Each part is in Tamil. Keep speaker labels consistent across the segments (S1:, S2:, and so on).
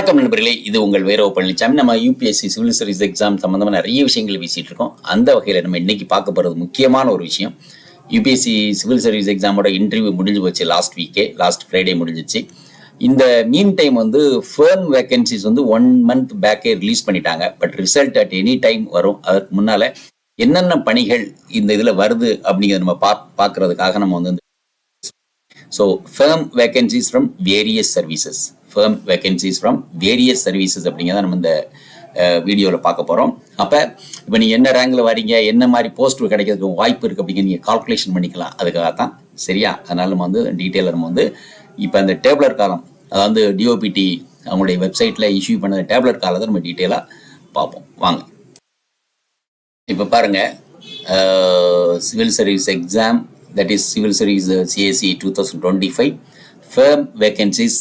S1: வணக்கம் நண்பர்களே, இது உங்கள் வைரவ பழனிசாமி. நம்ம யூபிஎஸ்சி சிவில் சர்வீஸ் எக்ஸாம் சம்பந்தமா நிறைய விஷயங்கள் பேசிட்டு இருக்கோம். அந்த வகையில் நம்ம இன்னைக்கு பார்க்க போறது முக்கியமான ஒரு விஷயம். யூபிஎஸ்சி சிவில் சர்வீஸ் எக்ஸாமோட இன்டர்வியூ முடிஞ்சு போச்சு. லாஸ்ட் ஃப்ரைடே முடிஞ்சிச்சு. இந்த mean time firm vacancies 1 month பேக்கே ரிலீஸ் பண்ணிட்டாங்க. But result at any time வரும். அதற்கு முன்னால என்னென்ன பணிகள் இந்த இதுல வருது அப்படிங்கிறத நம்ம பார்க்கறதுக்காக நம்ம so firm vacancies from various services அப்படிங்கிறத நம்ம இந்த வீடியோவில் பார்க்க போகிறோம். அப்போ இப்போ நீங்கள் என்ன ரேங்கில் வரீங்க, என்ன மாதிரி போஸ்ட் கிடைக்கிறதுக்கு வாய்ப்பு இருக்குது அப்படிங்கிற நீங்கள் கால்குலேஷன் பண்ணிக்கலாம். அதுக்காக தான், சரியா? அதனால நம்ம டீட்டெயிலாக நம்ம இப்போ அந்த டேப்லர் காலம், அதாவது டிஓபிடி அவங்களுடைய வெப்சைட்டில் இஷ்யூ பண்ண டேப்லர் காலத்தை நம்ம டீட்டெயிலாக பார்ப்போம். வாங்க. இப்போ பாருங்கள், civil service exam, that is Civil Service CAC 2025 firm vacancies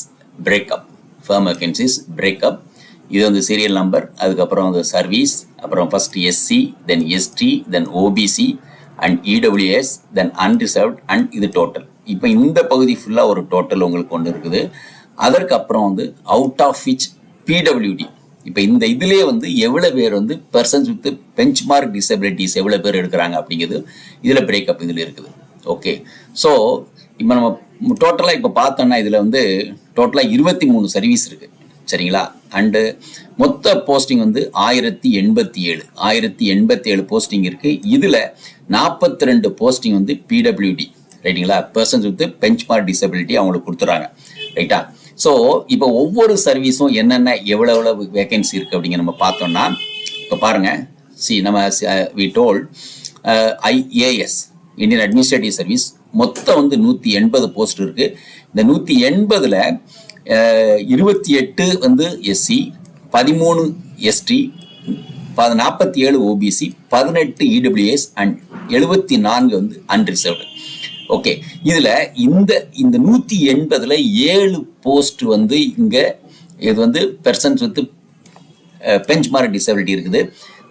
S1: breakup. இது சீரியல் நம்பர், அதுக்கப்புறம் சர்வீஸ், அப்புறம் first SC, then ST, then OBC and EWS, then unreserved and இது டோட்டல். இப்போ இந்த பகுதி ஃபுல்லாக ஒரு டோட்டல் உங்களுக்கு ஒன்று இருக்குது. அதற்கப்புறம் அவுட் ஆஃப் விச் பிடபிள்யூடி. இப்போ இந்த இதுலேயே எவ்வளோ பேர் persons with bench mark disabilities எவ்வளோ பேர் எடுக்கிறாங்க அப்படிங்கிறது இதில் பிரேக்கப் இதில் இருக்குது. ஓகே, ஸோ இப்போ நம்ம டோட்டலாக இப்போ பார்த்தோம்னா இதில் டோட்டலாக 23 சர்வீஸ் இருக்குது, சரிங்களா? அண்டு மொத்த போஸ்டிங் 1087 போஸ்டிங் இருக்குது. இதில் 42 போஸ்டிங் பிடபிள்யூடி, ரைட்டுங்களா? Persons with benchmark disability அவங்களுக்கு கொடுத்துறாங்க, ரைட்டா? ஸோ இப்போ ஒவ்வொரு சர்வீஸும் என்னென்ன எவ்வளோ வேகன்சி இருக்குது அப்படிங்கிற நம்ம பார்த்தோம்னா, இப்போ பாருங்கள், நம்ம we told IAS Indian administrative service மொத்தம் 180 போஸ்ட் இருக்கு. இந்த 180ல் 28 SC, 13 ST, 47 OBC, 18 EWS and 74 unreserved. Okay, இதுல இந்த 180ல் 7 போஸ்ட் இங்க இது persons with benchmark disability இருக்குது.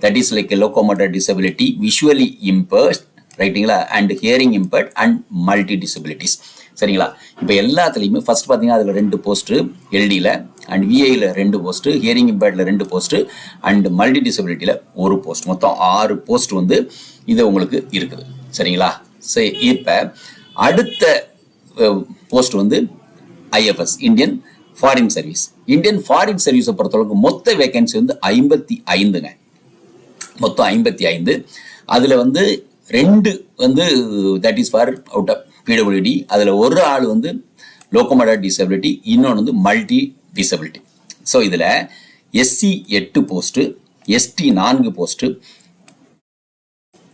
S1: That is like locomotor disability, visually impaired, ரைட்டுங்களா? And hearing impaired and multi disabilities, சரிங்களா? இப்போ எல்லாத்துலேயுமே ஃபர்ஸ்ட் பார்த்தீங்கன்னா அதில் 2 போஸ்ட்டு எல்டியில், அண்ட் விஐயில் 2 post, hearing இம்பேர்டில் 2 post, and multi டிசபிலிட்டியில் 1 post, மொத்தம் 6 போஸ்ட் இது உங்களுக்கு இருக்குது, சரிங்களா? சரி, இப்போ அடுத்த post IFS, Indian foreign service. Indian foreign சர்வீஸை பொறுத்தளவுக்கு மொத்த வேகன்சி 55ங்க, மொத்தம் 55. அதில் 2 that is for out of பிடபிள்யூடி. அதில் ஒரு ஆள் லோகோமோட்டர் டிசபிலிட்டி, இன்னொன்று மல்டி டிசபிலிட்டி. ஸோ இதில் SC 8 post, ST 4 post,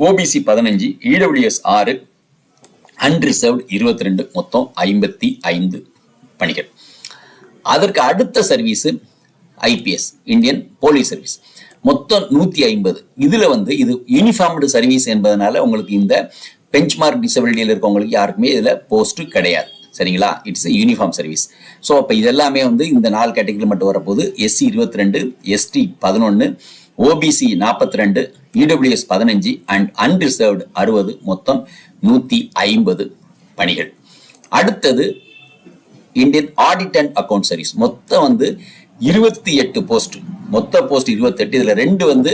S1: OBC 15, EWS 6, unreserved 22, மொத்தம் 55 பணிகள். அதற்கு அடுத்த service IPS, Indian police service, மொத்தம் 150. இதுல இது யூனிஃபார்ம்டு சர்வீஸ் என்பதனால உங்களுக்கு இந்த பெஞ்ச் மார்க் டிசபிலிட்டியில் இருக்கவங்களுக்கு யாருக்குமே இதுல போஸ்ட் கிடையாது, சரிங்களா? It's uniform service. ஸோ அப்போ இதெல்லாமே இந்த 4 கேட்டகரி மட்டும் வரப்போகுது. SC 22, ST 11, OBC 42, EWS 15 and unreserved 60, மொத்தம் 150 பணிகள். அடுத்தது Indian audit and account service, மொத்தம் 28 போஸ்ட், மொத்த போஸ்ட் 28. இதுல 2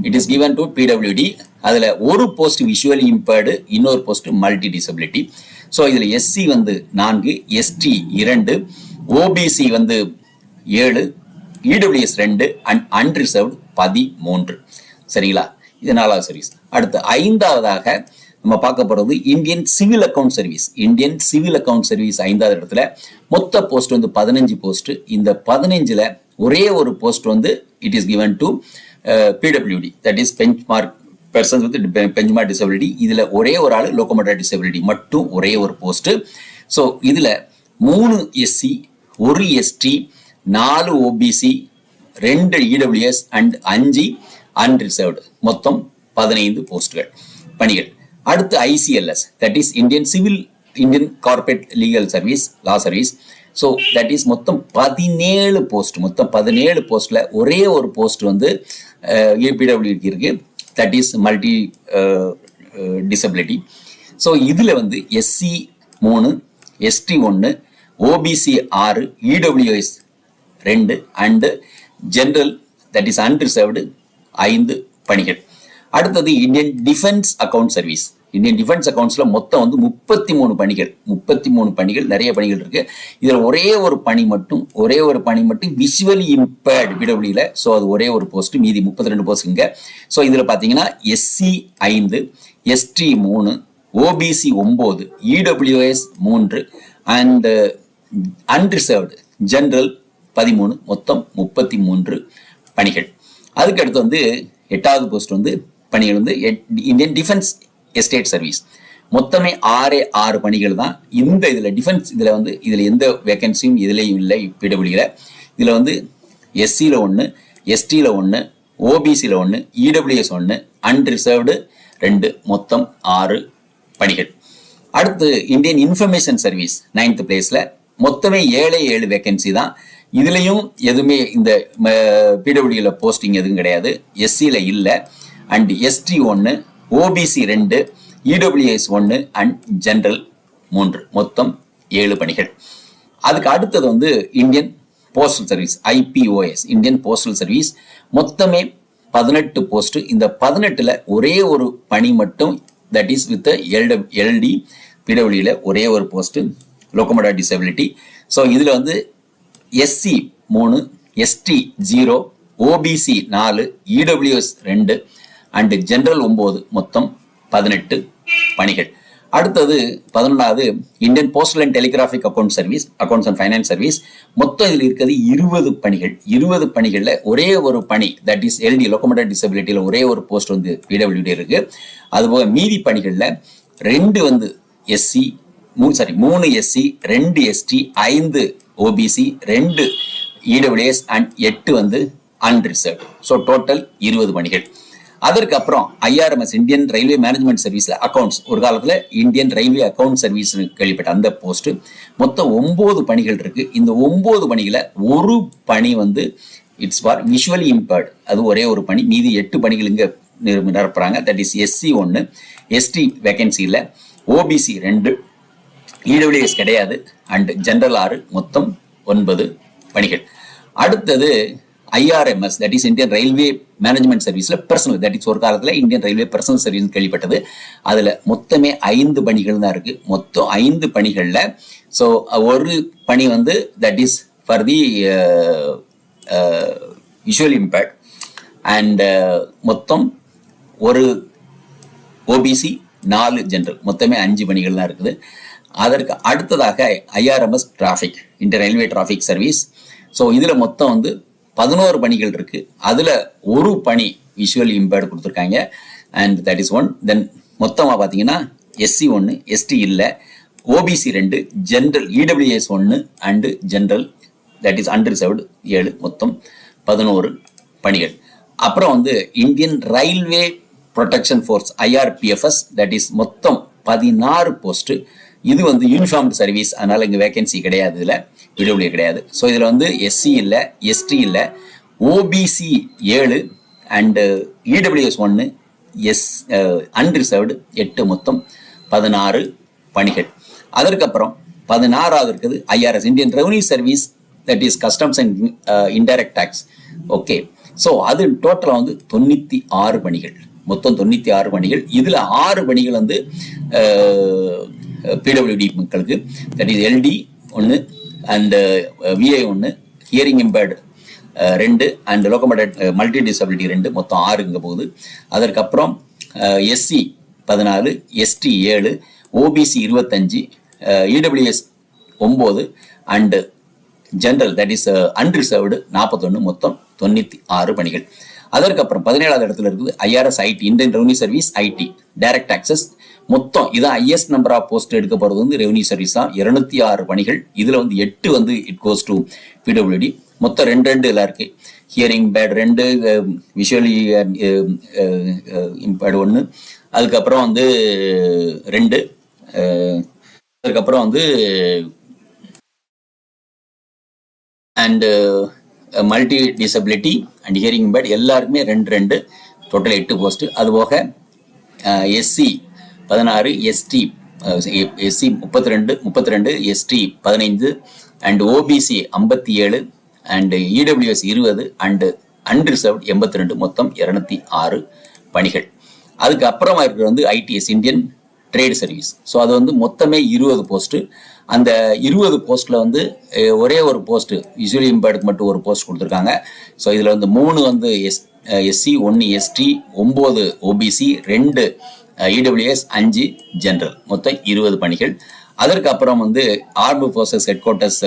S1: it is given to PWD. அதுல ஒரு போஸ்ட் விஷுவலி இம்பேர்டு, இன்னொரு போஸ்ட் மல்டி டிசபிலிட்டி. ஸோ இதுல SC 4, ST 2, OBC 7, EWS 2 and unreserved 13, சரிங்களா? இது 4வது சர்வீஸ். அடுத்து 5வதாக நம்ம பார்க்க போறது Indian civil account service. Indian civil account service 5வது இடத்துல. மொத்த போஸ்ட் 15 போஸ்ட். இந்த 15ல் ஒரே ஒரு post it is given to PWD, that is bench mark persons with benchmark disability. இதுல ஒரே ஒரு ஆள் லோகோமோட்டர் டிசபிலிட்டி மட்டும், ஒரே ஒரு போஸ்ட். ஸோ இதுல 3 SC, 1 ST, 4 OBC, 2 EWS and 5 unreserved, மொத்தம் 15 போஸ்ட்கள் பணிகள். அடுத்து ICLS, that is Indian corporate legal service, law service. So that is மொத்தம் 17 போஸ்ட். மொத்தம் 17 போஸ்ட்ல ஒரே ஒரு போஸ்ட் பிடபிள்யூடி இருக்கு, that is multi disability. So இதுல SC 3, ST 1, OBC 6, EWS 2 and general that is unreserved 5 பணிகள். அடுத்தது Indian defence account service. Indian defence அக்கவுண்ட்ஸ்ல மொத்தம் வந்து 33 பணிகள். 33 பணிகள், நிறைய பணிகள் இருக்கு. இதுல ஒரே ஒரு பணி மட்டும் விஷுவலி இம்பேர்டு பிடபிள்யூல. ஸோ அது ஒரே ஒரு போஸ்ட், மீதி 32 போஸ்ட் இங்க. ஸோ இதுல பாத்தீங்கன்னா SC 5, ST 3, OBC 9, EWS 3 and unreserved general 13, மொத்தம் 33 பணிகள். அதுக்கு அடுத்து வந்து 8வது போஸ்ட் வந்து பணிகள் வந்து இந்தியன் டிஃபென்ஸ் எஸ்டேட் சர்வீஸ். மொத்தமே 6 பணிகள் தான். இந்த இதுல டிஃபென்ஸ் இதுல எந்த வேகன்சியும் இதுலயும் இல்லை பிடபிள்யூல. இதுல வந்து SCல 1, STல 1, OBCல 1, EWS 1, அன்ரிசர்வ்டு 2, மொத்தம் 6 பணிகள். அடுத்து இந்தியன் இன்ஃபர்மேஷன் சர்வீஸ் 9th பிளேஸ்ல. மொத்தமே 7 வேகன்சி தான். இதுலயும் எதுவுமே இந்த பிடபிள்யூல போஸ்டிங் எதுவும் கிடையாது. SCல இல்ல. And ST 1, OBC 2, EWS 1 and general 3, மொத்தம் 7 பணிகள். அதுக்கு அடுத்தது வந்து Indian postal service, IPOS, Indian postal service. மொத்தமே 18 போஸ்ட். இந்த 18ல ஒரே ஒரு பணி மட்டும், தட் இஸ் வித் LD பிடபிள்யூல ஒரே ஒரு போஸ்ட், லோகோமோட்டிவ் டிசபிலிட்டி. ஸோ இதுல வந்து SC 3, ST 0, OBC 4, EWS 2 and general 9, மொத்தம் 18 பணிகள். அடுத்தது 11வது Indian postal and telegraphic account service, accounts and finance service. மொத்தம் இதில் இருக்கிறது 20 பணிகள். 20 பணிகள்ல ஒரே ஒரு பணி, தட் இஸ் LD லோகோமோட்டிவ் டிசபிலிட்டியில ஒரே ஒரு போஸ்ட் வந்து PWD இருக்கு. அதுபோக மீதி பணிகள்ல 2 வந்து SC, 3 SC, 2 ST, 5 OBC, 2 EWS and 8 வந்து அன்ரிசர்வ்டு. ஸோ டோட்டல் 20 பணிகள். அதற்கு அப்புறம் IRMS, இந்தியன் ரயில்வே மேனேஜ்மெண்ட் சர்வீஸ்ல அக்கௌண்ட்ஸ், ஒரு காலத்துல இந்தியன் ரயில்வே அக்கவுண்ட் சர்வீஸ் கேள்விப்பட்ட அந்த போஸ்ட். மொத்தம் 9 பணிகள் இருக்கு. இந்த 9 பணிகளை ஒரு பணி வந்து இட்ஸ் ஃபார் விஷுவலி இம்பேர்டு, அது ஒரே ஒரு பணி. மீதி 8 பணிகள் இங்க நிரப்புறாங்க. That is SC 1, ST vacancy இல்ல, OBC 2, EWS கிடையாது அண்ட் ஜெனரல் 6, மொத்தம் 9 பணிகள். அடுத்தது IRMS, that is Indian railway management சர்வீஸ்ல பர்சனல், தட் இஸ் ஒரு காலத்துல இந்தியன் ரயில்வே பர்சனல் சர்வீஸ் கேள்விப்பட்டது. அதுல மொத்தமே 5 பணிகள் தான் இருக்கு. மொத்தம் 5 பணிகள்ல ஸோ ஒரு பணி வந்து that is for the visual impact and மொத்தம் ஒரு OBC 4 ஜெனரல், மொத்தமே 5 பணிகள் தான் இருக்குது. அதற்கு அடுத்ததாக IRMS traffic, Indian railway traffic service. So இதுல மொத்தம் வந்து 11 பணிகள் இருக்கு. அதுல ஒரு பணி விஷுவல் இம்பேர்டு கொடுத்துருக்காங்க அண்ட் தட் இஸ் 1. தென் மொத்தமா பாத்தீங்கன்னா SC 1, ST இல்ல, OBC 2, general EWS 1 and general that is unreserved 7, மொத்தம் 11 பணிகள். அப்புறம் வந்து Indian railway protection force IRPFS, that is மொத்தம் 16 போஸ்ட். இது வந்து யூனிஃபார்ம்டு சர்வீஸ், அதனால இங்க வேகன்சி கிடையாது, இதுல PWD கிடையாது. ஸோ இதுல வந்து SC இல்ல, ST இல்ல, OBC 7 அண்ட் EWS 1, அன்ரிசர்வ்டு 8, மொத்தம் 16 பணிகள். அதற்கப்புறம் 16வது இருக்குது IRS, Indian revenue service, that is customs and indirect tax. Okay, so அது டோட்டலா வந்து 96 பணிகள், மொத்தம் 96 பணிகள். இதுல 6 பணிகள் வந்து PWD மக்களுக்கு, that is LD 1 and VI 1, hearing impaired 2 and locomotive multi disability 2, மொத்தம் 6 இங்க போகுது. அதற்கப்புறம் SC 14, ST 7, OBC 25, EWS 9 and general that is unreserved 41, மொத்தம் 96 பணிகள். அதற்கப்புறம் 17வது இடத்துல இருக்குது IRS IT, Indian revenue service IT direct taxes. மொத்தம் இதான் ஹையஸ்ட் நம்பர் ஆஃப் போஸ்ட் எடுக்க போறது வந்து ரெவன்யூ சர்வீஸ் தான், 206 பணிகள். இதுல வந்து 8 வந்து இட் கோஸ் டு PWD. மொத்தம் 2 எல்லாம் இருக்கு. ஹியரிங் பேட் 2, விஷுவலி இம்பேர்டு 1, அதுக்கப்புறம் வந்து 2, அதுக்கப்புறம் வந்து and multi disability and hearing impaired எல்லாருக்குமே 2, டோட்டல் 8 போஸ்ட். அதுபோக SC 16, SC 32, ST 15 and OBC 57 and EWS 20 and unreserved 82 மொத்தம் 206 பணிகள். அதுக்கு அப்புறமா இருக்கிறது வந்து ITS Indian trade service. So அது வந்து மொத்தமே 20 போஸ்ட்டு. அந்த 20 போஸ்ட்டில் வந்து ஒரே ஒரு போஸ்ட்டு விசுவலி இம்பேர்டுக்கு மட்டும் ஒரு போஸ்ட் கொடுத்துருக்காங்க. ஸோ இதில் வந்து 3 வந்து SC, 1 ST, 9 OBC, 2 EWS, 5 general, மொத்தம் 20 பணிகள். அதற்கு அப்புறம் வந்து army forces headquarters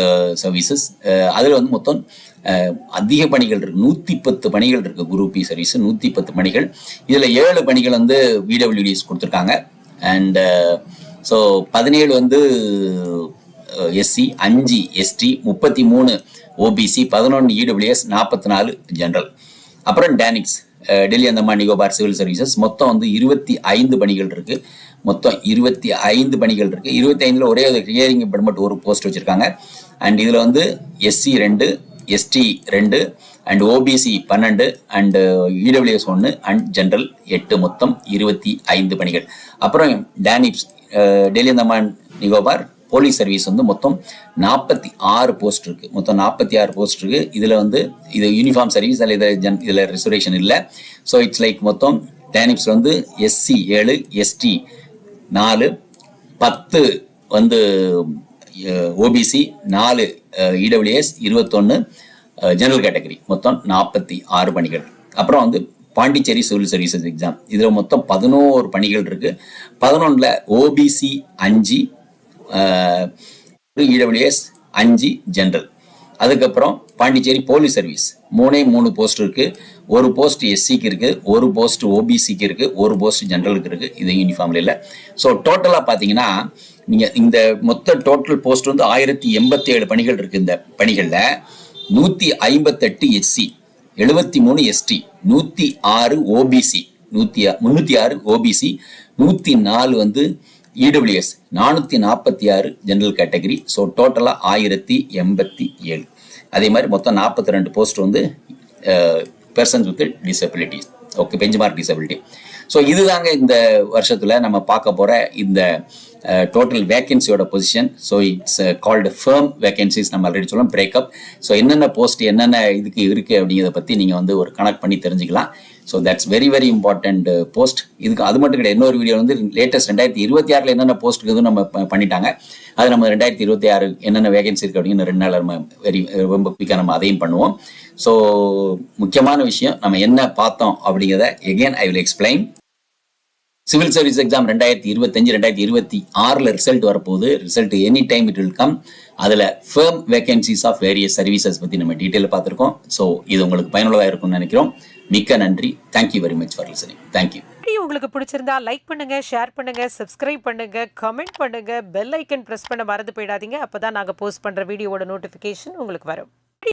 S1: services, அதில் வந்து மொத்தம் அதிக பணிகள் இருக்கு, 110 பணிகள் இருக்கு. குரூப் பி சர்வீஸ் 110 பணிகள். இதில் 7 பணிகள் வந்து விடபிள்யூடிஎஸ் கொடுத்துருக்காங்க. அண்ட் ஸோ 17 வந்து SC, 5 ST, 33 OBC, 11 EWS, 44 general. அப்புறம் DANICS Delhi Andaman Nicobar civil services மொத்தம் வந்து 25 பணிகள் இருக்கு. மொத்தம் 25 பணிகள் இருக்கு. 25ல் ஒரே ஒரு ஹியரிங் டிபார்ட்மெண்ட் ஒரு போஸ்ட் வச்சிருக்காங்க. அண்ட் இதில் வந்து SC 2, ST 2 and OBC 12 and EWS 1 and general 8, மொத்தம் 25 பணிகள். அப்புறம் DANIPS Delhi Andaman Nicobar police service வந்து மொத்தம் 46 போஸ்ட் இருக்கு. மொத்தம் 46 போஸ்ட் இருக்கு. இதுல வந்து இது யூனிஃபார்ம் சர்வீஸ், இதுல ரிசர்வேஷன் இல்லை. ஸோ இட்ஸ் லைக் மொத்தம் டானிப்ஸ் வந்து எஸ்சி 7, எஸ்டி 4, 10 வந்து ஓபிசி, 4 இடபிள்யூஎஸ், 21 ஜெனரல் கேட்டகரி, மொத்தம் 46 பணிகள். அப்புறம் வந்து பாண்டிச்சேரி சிவில் சர்வீசஸ் எக்ஸாம், இதில் மொத்தம் 11 பணிகள் இருக்கு. 11ல் ஓபிசி 5, இடபிள்யூஎஸ் 5 ஜெனரல். அதுக்கப்புறம் பாண்டிச்சேரி போலீஸ் சர்வீஸ் 3 போஸ்ட் இருக்கு. ஒரு போஸ்ட் எஸ்சிக்கு இருக்கு, ஒரு போஸ்ட் ஓபிசிக்கு இருக்கு, ஒரு போஸ்ட் ஜெனரலுக்கு இருக்கு. இது யூனிஃபார்ம்ல இல்லை. ஸோ டோட்டலா பாத்தீங்கன்னா நீங்க இந்த மொத்த டோட்டல் போஸ்ட் வந்து 1087 பணிகள் இருக்கு. இந்த பணிகள்ல 158 எஸ்சி, 73 எஸ்டி, 106 ஓபிசி, 306 ஓபிசி, 104 வந்து இடபிள்யூஎஸ், 446 ஜெனரல் கேட்டகரி. ஸோ டோட்டலா 1087. அதே மாதிரி மொத்தம் 42 போஸ்ட் வந்து persons with disabilities. Okay, benchmark disability. So இதுதாங்க இந்த வருஷத்துல நம்ம பார்க்க போற இந்த டோட்டல் வேகன்சியோட position. So it's called firm vacancies. நம்ம ஆல்ரெடி சொல்லலாம் பிரேக்கப். ஸோ என்னென்ன போஸ்ட் என்னென்ன இதுக்கு இருக்கு அப்படிங்கிறத பத்தி நீங்க வந்து ஒரு கனெக்ட் பண்ணி தெரிஞ்சுக்கலாம். So that's very very important post. இதுக்கு அது மட்டும் கிடையாது, இன்னொரு வீடியோ வந்து லேட்டஸ்ட் 2026 என்னென்ன போஸ்ட் இருக்குதுன்னு நம்ம பண்ணிட்டாங்க. அது நம்ம 2026 என்னென்ன வேகன்சி இருக்கு அப்படின்னு 2 நாள் நம்ம ரொம்ப குயிக்காக நம்ம அதையும் பண்ணுவோம். ஸோ முக்கியமான விஷயம் நம்ம என்ன பார்த்தோம் அப்படிங்கிறத again I will explain. Civil service exam 2025, 2026 result வரப்போகுது. Result any time it will come. அதுல firm vacancies of various services பத்தி நம்ம டீட்டெயில் பார்த்துருக்கோம். ஸோ இது உங்களுக்கு பயனுள்ளதாக இருக்கும்னு நினைக்கிறோம். மிக்க நன்றி. Thank you very much for listening. Thank you.
S2: உங்களுக்கு பிடிச்சிருந்தா லைக் பண்ணுங்க, ஷேர் பண்ணுங்க, சப்ஸ்கிரைப் பண்ணுங்க, கமெண்ட் பண்ணுங்க, பெல் ஐக்கன் பிரஸ் பண்ண மறந்து போயிடாதீங்க. அப்பதான் நாங்க போஸ்ட் பண்ற வீடியோவோட நோட்டிபிகேஷன் உங்களுக்கு வரும்.